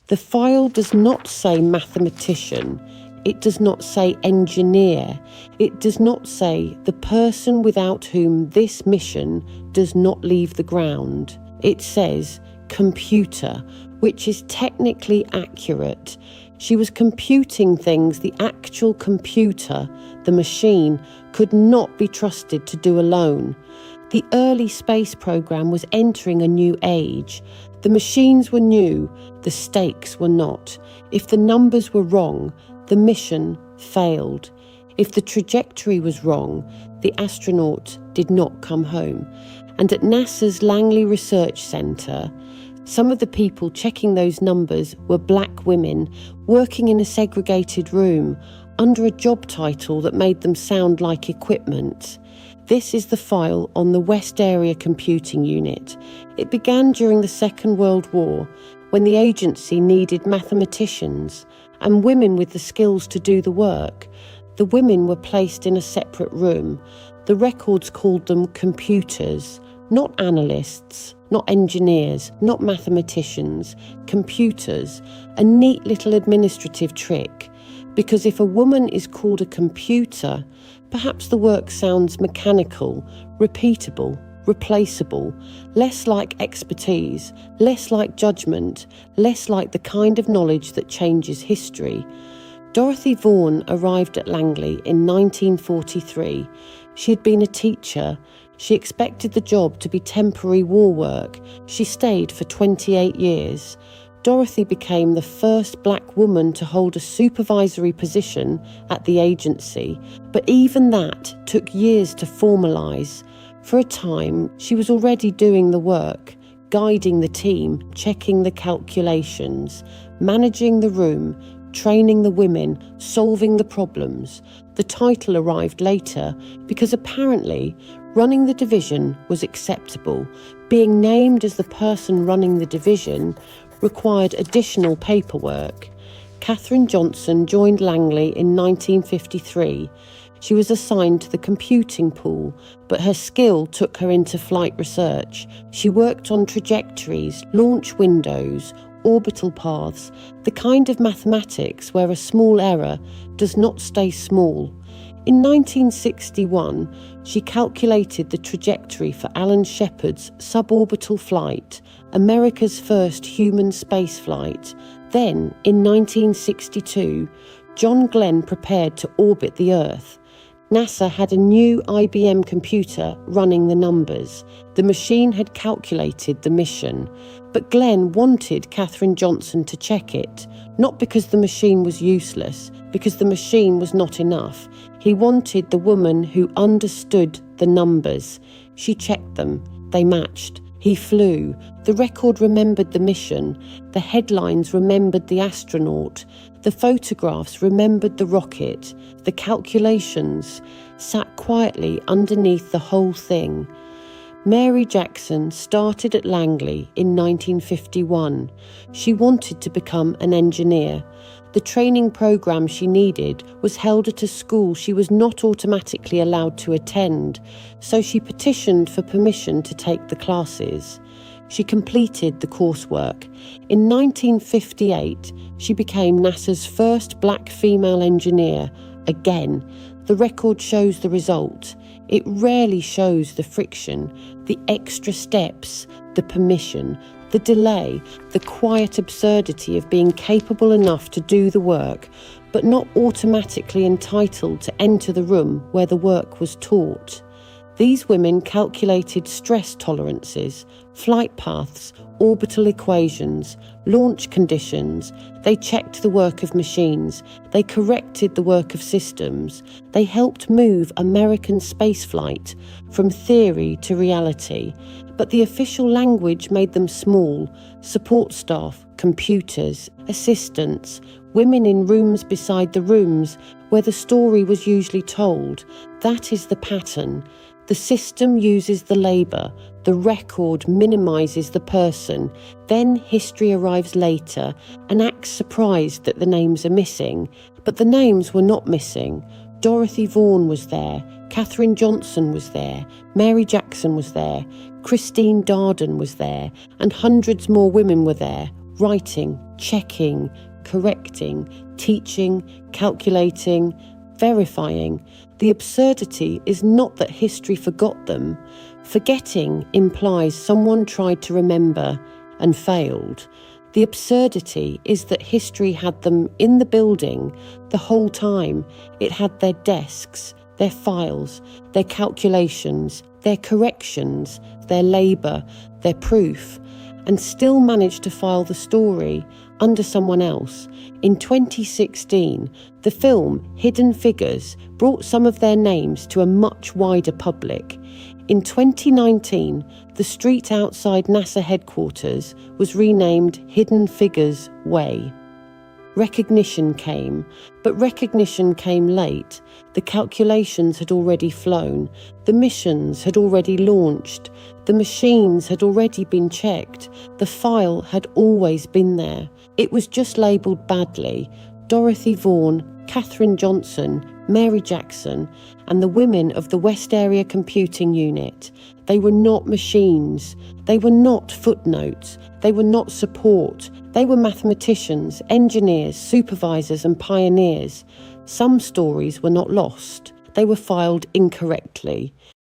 The file does not say mathematician. It does not say engineer. It does not say the person without whom this mission does not leave the ground. It says computer, which is technically accurate. She was computing things the actual computer, the machine, could not be trusted to do alone. The early space program was entering a new age. The machines were new, the stakes were not. If the numbers were wrong, the mission failed. If the trajectory was wrong, the astronaut did not come home. And at NASA's Langley Research Centre, some of the people checking those numbers were black women working in a segregated room under a job title that made them sound like equipment. This is the file on the West Area Computing Unit. It began during the Second World War, when the agency needed mathematicians and women with the skills to do the work. The women were placed in a separate room. The records called them computers, not analysts, not engineers, not mathematicians, computers, a neat little administrative trick. Because if a woman is called a computer, perhaps the work sounds mechanical, repeatable, replaceable, less like expertise, less like judgment, less like the kind of knowledge that changes history. Dorothy Vaughan arrived at Langley in 1943. She had been a teacher. She expected the job to be temporary war work. She stayed for 28 years. Dorothy became the first black woman to hold a supervisory position at the agency, but even that took years to formalise. For a time, she was already doing the work, guiding the team, checking the calculations, managing the room, training the women, solving the problems. The title arrived later because apparently running the division was acceptable. Being named as the person running the division required additional paperwork. Katherine Johnson joined Langley in 1953. She was assigned to the computing pool, but her skill took her into flight research. She worked on trajectories, launch windows, orbital paths, the kind of mathematics where a small error does not stay small. In 1961, she calculated the trajectory for Alan Shepard's suborbital flight, America's first human spaceflight. Then, in 1962, John Glenn prepared to orbit the Earth. NASA had a new IBM computer running the numbers. The machine had calculated the mission, but Glenn wanted Katherine Johnson to check it, not because the machine was useless, because the machine was not enough. He wanted the woman who understood the numbers. She checked them. They matched. He flew. The record remembered the mission. The headlines remembered the astronaut. The photographs remembered the rocket. The calculations sat quietly underneath the whole thing. Mary Jackson started at Langley in 1951. She wanted to become an engineer. The training program she needed was held at a school she was not automatically allowed to attend, so she petitioned for permission to take the classes. She completed the coursework. In 1958, she became NASA's first black female engineer. Again, the record shows the result. It rarely shows the friction, the extra steps, the permission, the delay, the quiet absurdity of being capable enough to do the work, but not automatically entitled to enter the room where the work was taught. These women calculated stress tolerances, flight paths, orbital equations, launch conditions. They checked the work of machines. They corrected the work of systems. They helped move American spaceflight from theory to reality. But the official language made them small. Support staff, computers, assistants, women in rooms beside the rooms where the story was usually told. That is the pattern. The system uses the labour, the record minimises the person, then history arrives later and acts surprised that the names are missing. But the names were not missing. Dorothy Vaughan was there, Katherine Johnson was there, Mary Jackson was there, Christine Darden was there, and hundreds more women were there, writing, checking, correcting, teaching, calculating, verifying. The absurdity is not that history forgot them. Forgetting implies someone tried to remember and failed. The absurdity is that history had them in the building the whole time. It had their desks, their files, their calculations, their corrections, their labour, their proof, and still managed to file the story under someone else. In 2016, the film Hidden Figures brought some of their names to a much wider public. In 2019, the street outside NASA headquarters was renamed Hidden Figures Way. Recognition came, but recognition came late. The calculations had already flown, the missions had already launched, the machines had already been checked, the file had always been there. It was just labelled badly. Dorothy Vaughan, Katherine Johnson, Mary Jackson, and the women of the West Area Computing Unit. They were not machines. They were not footnotes. They were not support. They were mathematicians, engineers, supervisors, and pioneers. Some stories were not lost. They were filed incorrectly.